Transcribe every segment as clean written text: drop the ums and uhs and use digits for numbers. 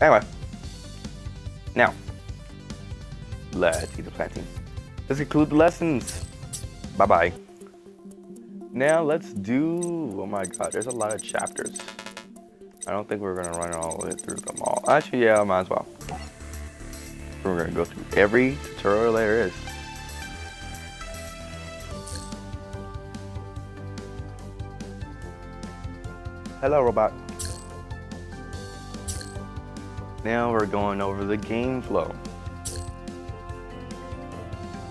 Anyway, now let's eat the plantain. Let's conclude the lessons. Bye bye. Now let's do. Oh my god, there's a lot of chapters. I don't think we're gonna run all the way through them all. Actually, yeah, I might as well. We're gonna go through every tutorial there is. Hello, robot. Now we're going over the game flow.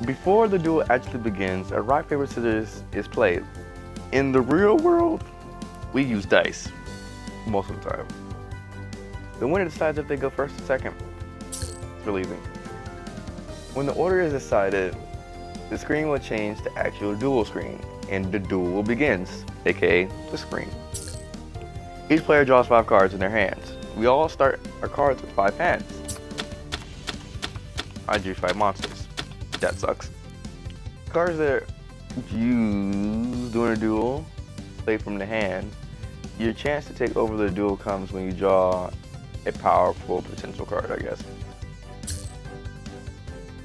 Before the duel actually begins, a rock, paper, scissors is played. In the real world, we use dice most of the time. The winner decides if they go first or second. It's really easy. When the order is decided, the screen will change to actual duel screen, and the duel begins, aka the screen. Each player draws 5 cards in their hands. We all start our cards with 5 hands. I drew 5 monsters. That sucks. Cards that are used during a duel, played from the hand. Your chance to take over the duel comes when you draw a powerful potential card, I guess.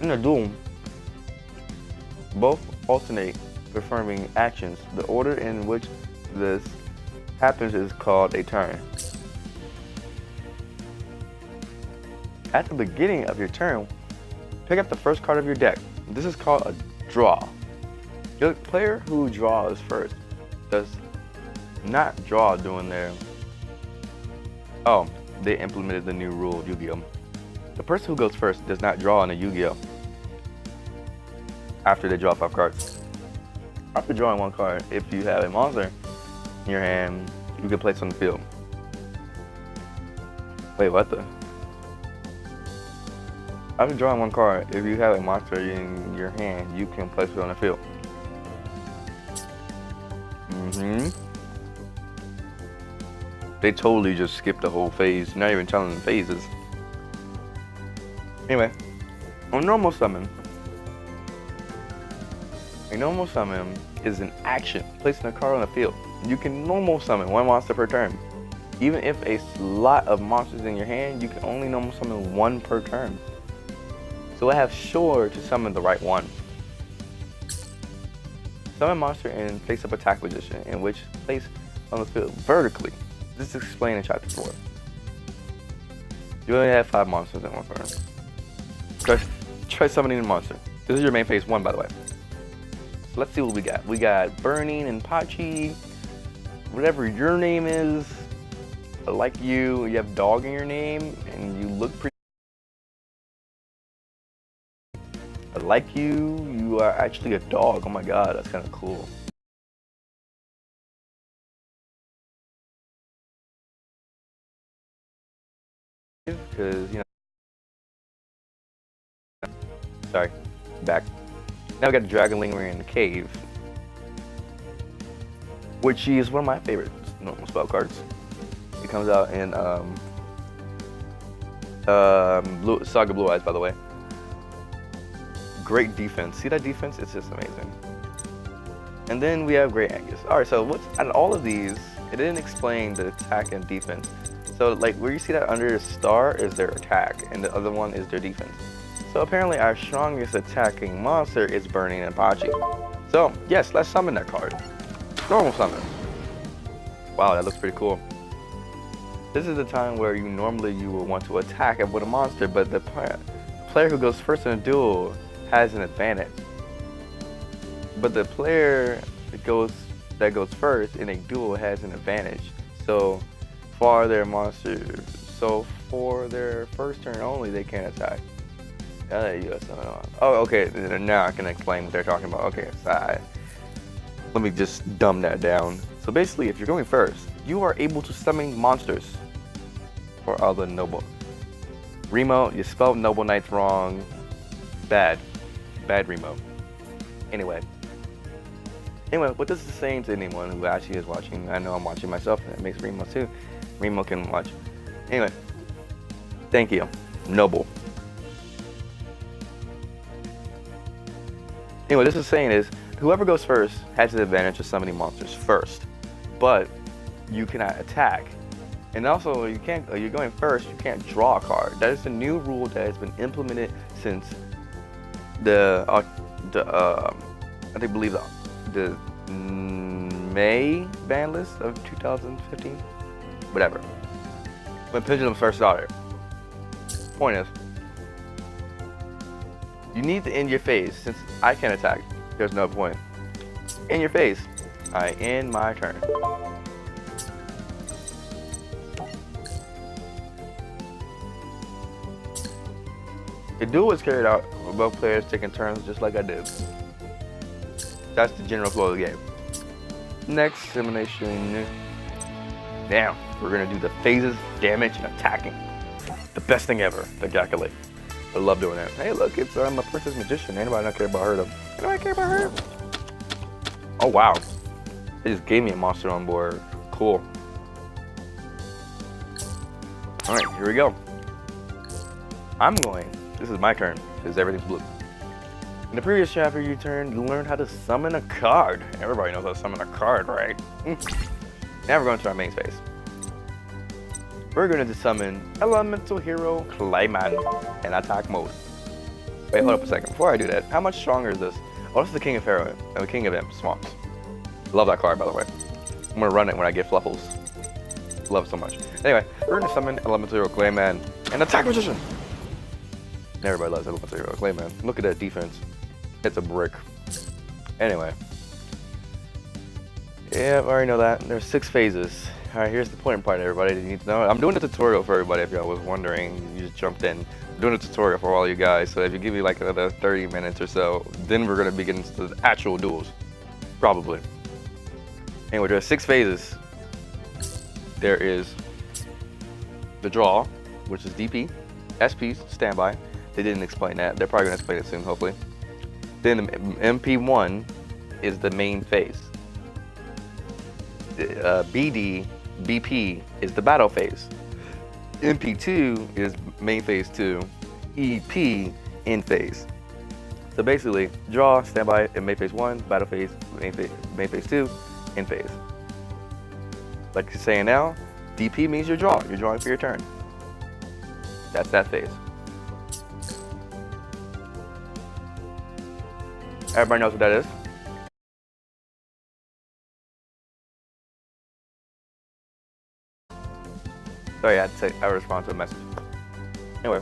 In a duel, both alternate performing actions. The order in which this happens is called a turn. At the beginning of your turn, pick up the first card of your deck. This is called a draw. The player who draws first does not draw during their... Oh, they implemented the new rule of Yu-Gi-Oh! The person who goes first does not draw in a Yu-Gi-Oh! After they draw 5 cards. After drawing 1 card, if you have a monster in your hand, you can place it on the field. Wait, what the? After drawing 1 card, if you have a monster in your hand, you can place it on the field. They totally just skipped the whole phase, not even telling the phases. Anyway, on normal summon, a normal summon is an action, placing a card on the field. You can normal summon 1 monster per turn. Even if a lot of monsters in your hand, you can only normal summon 1 per turn. So I have sure to summon the right one. Summon monster in face-up attack position, in which place on the field vertically. This is explained in chapter 4. You only have 5 monsters in 1 turn. Try summoning a monster. This is your main phase 1, by the way. So let's see what we got. We got Burning and Pachi. Whatever your name is, I like you. You have dog in your name, and you look pretty. I like you. You are actually a dog. Oh my god, that's kind of cool. Because, you know. Sorry, back. Now we got the Dragonling Ring in the cave, which is one of my favorite normal spell cards. It comes out in Saga Blue Eyes, by the way. Great defense. See that defense? It's just amazing. And then we have Great Angus. Alright, so what's out of all of these, it didn't explain the attack and defense. So like where you see that under the star is their attack and the other one is their defense. So apparently our strongest attacking monster is Burning and Pachi. So yes, let's summon that card. Normal summon. Wow, that looks pretty cool. This is the time where you will want to attack with a monster, but the player who goes first in a duel has an advantage. But the player that goes first in a duel has an advantage. So for their first turn only, they can't attack. Oh, okay. Now I can explain what they're talking about. Okay, so let me just dumb that down. So basically, if you're going first, you are able to summon monsters for other noble. Remo, you spelled Noble Knights wrong. Bad Remo. Anyway, what this is saying to anyone who actually is watching, I know I'm watching myself, and it makes Remo too. Remo can watch. Anyway, thank you, Noble. Anyway, this is saying is, whoever goes first has the advantage of summoning monsters first, but you cannot attack And also, you can't. You're going first. You can't draw a card. That is a new rule that has been implemented since I believe the May ban list of 2015, whatever. When Pendulum first started. Point is, you need to end your phase. Since I can't attack, there's no point. In your phase. I end my turn. The duel is carried out with both players taking turns just like I did. That's the general flow of the game. Next, simulation. Now, we're gonna do the phases, damage, and attacking. The best thing ever to calculate. I love doing that. Hey, look, it's I'm a Princess Magician. Anybody not care about her though? Anybody care about her? Oh wow, they just gave me a monster on board. Cool. All right, here we go. This is my turn because everything's blue. In the previous chapter, you learned how to summon a card. Everybody knows how to summon a card, right? Now we're going to our main phase. We're going to summon Elemental Hero Clayman in attack mode. Wait, hold up a second. Before I do that, how much stronger is this? Oh, this is the King of Hero, the King of Imp Swamps. Love that card, by the way. I'm gonna run it when I get Fluffles. Love it so much. Anyway, we're gonna summon Elemental Hero Clayman and attack Magician. Everybody loves Elemental Hero Clayman. Look at that defense. It's a brick. Anyway. Yeah, I already know that. There's 6 phases. Alright, here's the important part, everybody. You need to know. I'm doing a tutorial for everybody if y'all was wondering. You just jumped in. I'm doing a tutorial for all you guys. So if you give me like another 30 minutes or so, then we're gonna begin into the actual duels. Probably. Anyway, there are 6 phases. There is the draw, which is DP, SP, standby. They didn't explain that. They're probably gonna explain it soon, hopefully. Then the MP1 is the main phase. BD, BP is the battle phase. MP2 is main phase 2. EP, end phase. So basically, draw, standby, in main phase 1, battle phase, main phase 2, end phase. Like you're saying now, DP means you're drawing. You're drawing for your turn. That's that phase. Everybody knows what that is. Sorry, I had to respond to a message. Anyway,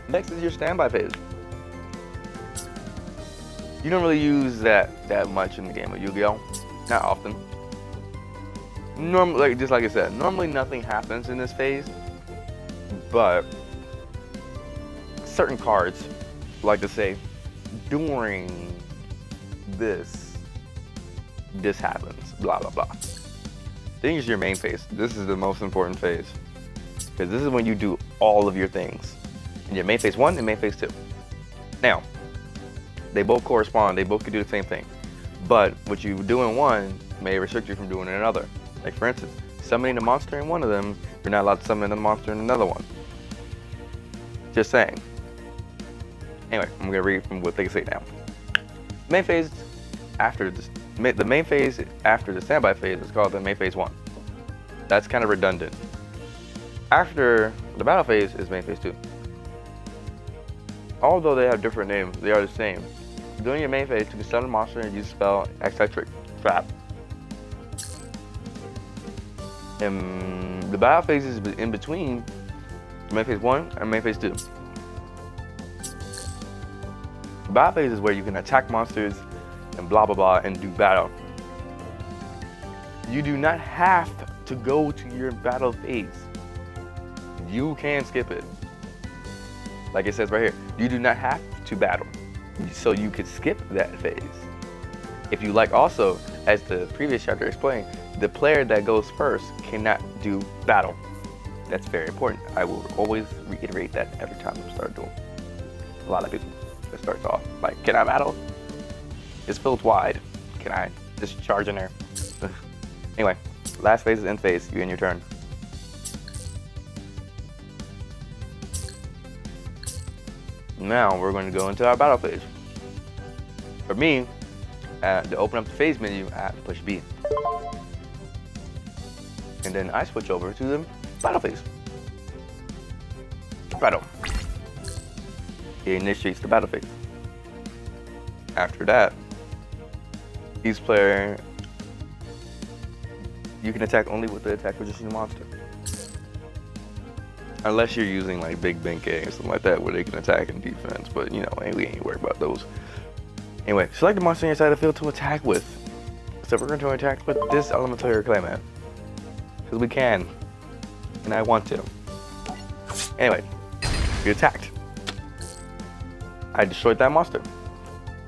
next is your standby phase. You don't really use that much in the game of Yu-Gi-Oh! Not often. Normally, just like I said, normally nothing happens in this phase, but certain cards like to say during this happens, blah blah blah. Then is your main phase. This is the most important phase because this is when you do all of your things in your main phase 1 and main phase 2. Now, they both correspond. They both can do the same thing, but what you do in one may restrict you from doing it in another. Like for instance, summoning a monster in one of them, you're not allowed to summon a monster in another one. Just saying. Anyway, I'm gonna read from what they say now. Main phase after this, the main phase after the standby phase is called the main phase 1. That's kind of redundant. After the battle phase is main phase 2. Although they have different names, they are the same. During your main phase, you can summon a monster and use the spell Eccentric Trap. And the battle phase is in between main phase 1 and main phase 2. The battle phase is where you can attack monsters and blah blah blah and do battle. You do not have to go to your battle phase. You can skip it. Like it says right here, you do not have to battle. So you could skip that phase. If you like, also, as the previous chapter explained, the player that goes first cannot do battle. That's very important. I will always reiterate that every time we start doing. A lot of people, it starts off like, can I battle? This field's wide. Can I just charge in there? Anyway, last phase is end phase. You end your turn. Now we're going to go into our battle phase. For me, to open up the phase menu, I have to push B. And then I switch over to the battle phase. Battle. It initiates the battle phase. After that, each player, you can attack only with the attack position monster. Unless you're using like Big Benkei or something like that, where they can attack and defense, but you know, we ain't worried about those. Anyway, select the monster on your side of the field to attack with. So we're going to attack with this elemental hero Clayman. Because we can. And I want to. Anyway, we attacked. I destroyed that monster.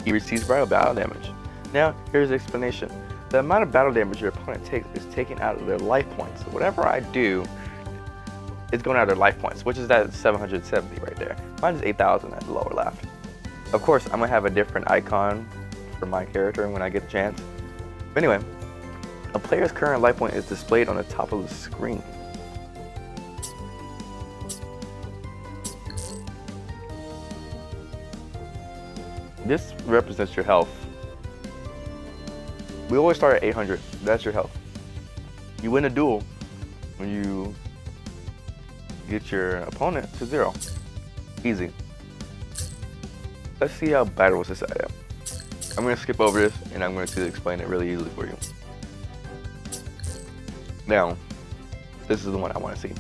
He receives battle damage. Now, here's the explanation. The amount of battle damage your opponent takes is taken out of their life points. So whatever I do, it's going out of their life points, which is that 770 right there. Mine is 8,000 at the lower left. Of course, I'm going to have a different icon for my character when I get the chance. But anyway, a player's current life point is displayed on the top of the screen. This represents your health. We always start at 800. That's your health. You win a duel when you get your opponent to 0. Easy. Let's see how battle was decided. I'm going to skip over this and I'm going to explain it really easily for you. Now, this is the one I want to see.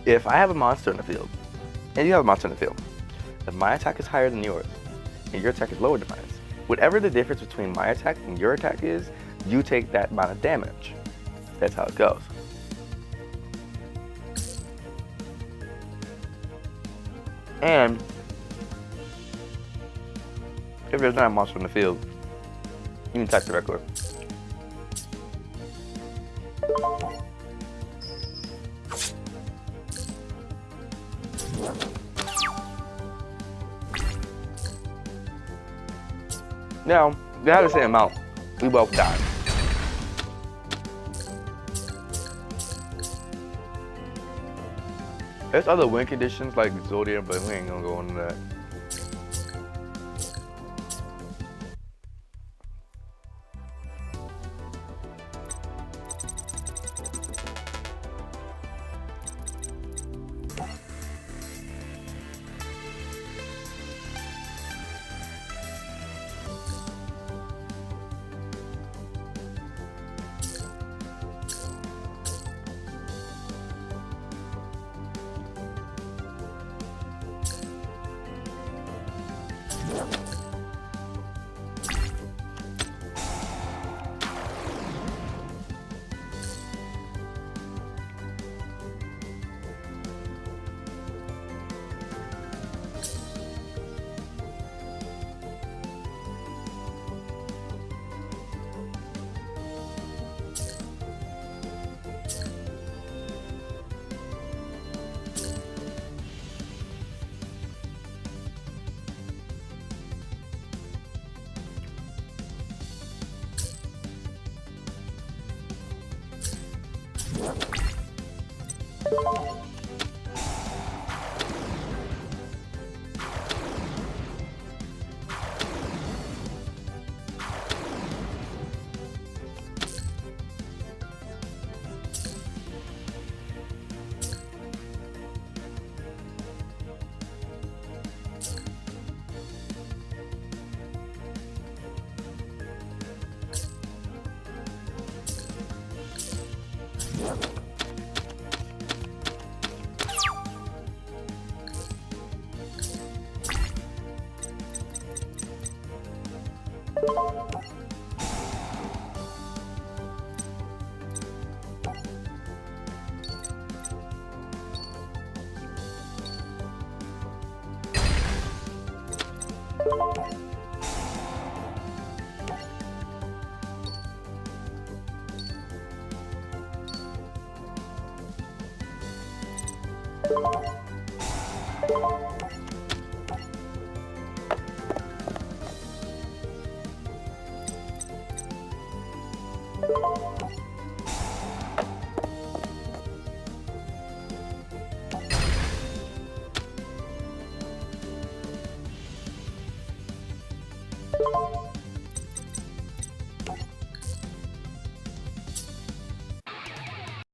If I have a monster in the field, and you have a monster in the field, if my attack is higher than yours, and your attack is lower than mine, whatever the difference between my attack and your attack is, you take that amount of damage. That's how it goes. And if there's not a monster in the field, you can attack the regular. Now, they have the same amount. We both died. There's other win conditions like Zodiac, but we ain't gonna go into that.